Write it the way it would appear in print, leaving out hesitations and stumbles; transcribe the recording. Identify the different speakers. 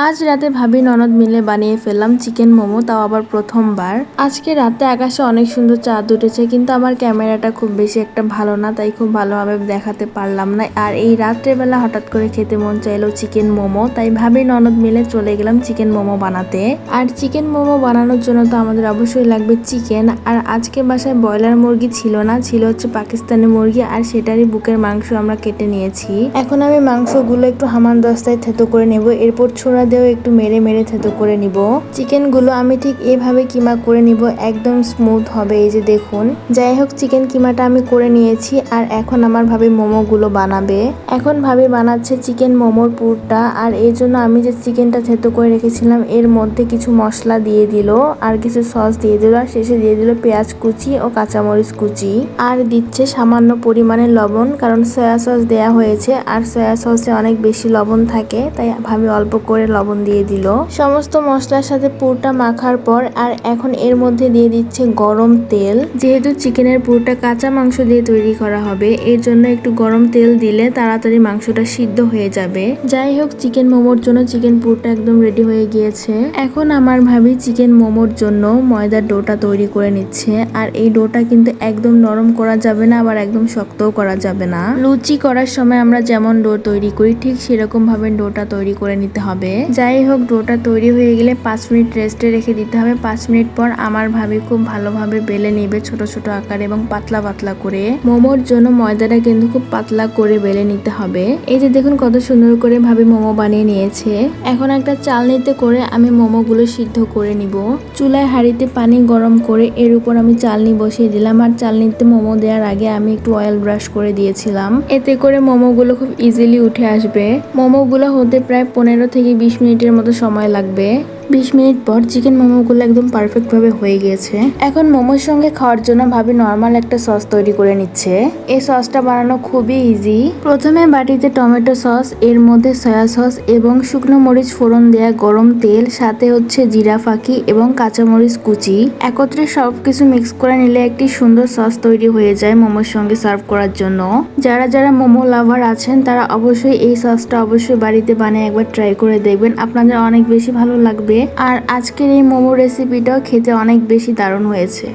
Speaker 1: আজ রাতে ভাবি ননদ মিলে বানিয়ে ফেললাম চিকেন মোমো, তাও আবার প্রথমবার। আজকে রাতে আকাশে অনেক সুন্দর চাঁদ উঠেছে, কিন্তু আমার ক্যামেরাটা খুব বেশি একটা ভালো না, তাই খুব ভালোভাবে দেখাতে পারলাম না। আর এই রাত্রেবেলা হঠাৎ করে খেতে মন চাইলো চিকেন মোমো, তাই ভাবি ননদ মিলে চলে গেলাম চিকেন মোমো বানাতে। আর চিকেন মোমো বানানোর জন্য তো আমাদের অবশ্যই লাগবে চিকেন। আর আজকে বাসায় ব্রয়লার মুরগি ছিল না, ছিল হচ্ছে পাকিস্তানি মুরগি, আর সেটারই বুকের মাংস আমরা কেটে নিয়েছি। এখন আমি মাংসগুলো একটু হামান দস্তায় থেতো করে নেব, এরপর ছোড়া দিয়েও একটু মেরে মেরে থেতো করে নিব। চিকেন গুলো আমি ঠিক এভাবে কিমা করে নিব, একদম স্মুথ হবে। এই যে দেখুন, যাই হোক চিকেন কিমাটা আমি করে নিয়েছি। আর এখন আমার ভাবি মোমো গুলো বানাবে। এখন ভাবি বানাচ্ছে চিকেন মোমোর পুরটা। আর এই জন্য আমি যে চিকেনটা থেতো করে রেখেছিলাম এর মধ্যে কিছু মশলা দিয়ে দিল, আর কিছু সস দিয়ে দিল, আর শেষে দিয়ে দিল পেঁয়াজ কুচি ও কাঁচামরিচ কুচি, আর দিচ্ছে সামান্য পরিমাণে লবণ, কারণ সয়া সস দেয়া হয়েছে আর সয়া সসে অনেক বেশি লবণ থাকে, তাই ভাবি অল্প করে লবণ দিয়ে দিল। সমস্ত মশলার সাথে পুরটা মাখার পর আর এখন এর মধ্যে দিয়ে দিচ্ছে গরম তেল। যেহেতু চিকেনের পুরটা কাঁচা মাংস দিয়ে তৈরি করা হবে, এর জন্য একটু গরম তেল দিলে তাড়াতাড়ি মাংসটা সিদ্ধ হয়ে যাবে। যাই হোক, চিকেন মোমোর জন্য চিকেন পুরটা একদম রেডি হয়ে গিয়েছে। এখন আমার ভাবি চিকেন মোমোর জন্য ময়দার ডোটা তৈরি করে নিচ্ছে। আর এই ডোটা কিন্তু একদম নরম করা যাবে না, আবার একদম শক্তও করা যাবে না। লুচি করার সময় আমরা যেমন ডো তৈরি করি ঠিক সেরকম ভাবে ডোটা তৈরি করে নিতে হবে। যাই হোক, ডোটা তৈরি হয়ে গেলে 5 মিনিট রেস্টে রেখে দিতে হবে। 5 মিনিট পর আমার ভাবি খুব ভালোভাবে বেলে নেবে ছোট ছোট আকারে এবং পাতলা পাতলা করে। মোমোর জন্য ময়দাটা কিন্তু খুব পাতলা করে বেলে নিতে হবে। এই যে দেখুন কত সুন্দর করে ভাবি মোমো বানিয়ে নিয়েছে। এখন একটা চালনিতে করে আমি মোমোগুলো সিদ্ধ করে নিব। চুলায় হাঁড়িতে পানি গরম করে এর উপর আমি চালনি বসিয়ে দিলাম। আর চালনিতে মোমো দেওয়ার আগে আমি একটু অয়েল ব্রাশ করে দিয়েছিলাম, এতে করে মোমোগুলো খুব ইজিলি উঠে আসবে। মোমোগুলো হতে প্রায় 15 থেকে 20 মিনিটের মতো সময় লাগবে। 20 মিনিট পর চিকেন মোমোগুলো একদম পারফেক্ট ভাবে হয়ে গিয়েছে। এখন মোমোর সঙ্গে খাওয়ার জন্য ভাবি নর্মাল একটা সস তৈরি করে নিচ্ছে। এই সসটা বানানো খুবই ইজি। প্রথমে বাটিতে টমেটো সস, এর মধ্যে সয়া সস এবং শুকনো মরিচ ফোড়ন দেয়া গরম তেল, সাথে হচ্ছে জিরা ফাঁকি এবং কাঁচামরিচ কুচি, একত্রে সবকিছু মিক্স করে নিলে একটি সুন্দর সস তৈরি হয়ে যায় মোমোর সঙ্গে সার্ভ করার জন্য। যারা যারা মোমো লাভার আছেন তারা অবশ্যই এই সসটা অবশ্যই বাড়িতে বানিয়ে একবার ট্রাই করে দেখবেন, আপনাদের অনেক বেশি ভালো লাগবে। আর আজকের এই মোমো রেসিপিটাও খেতে অনেক বেশি দারুণ হয়েছে।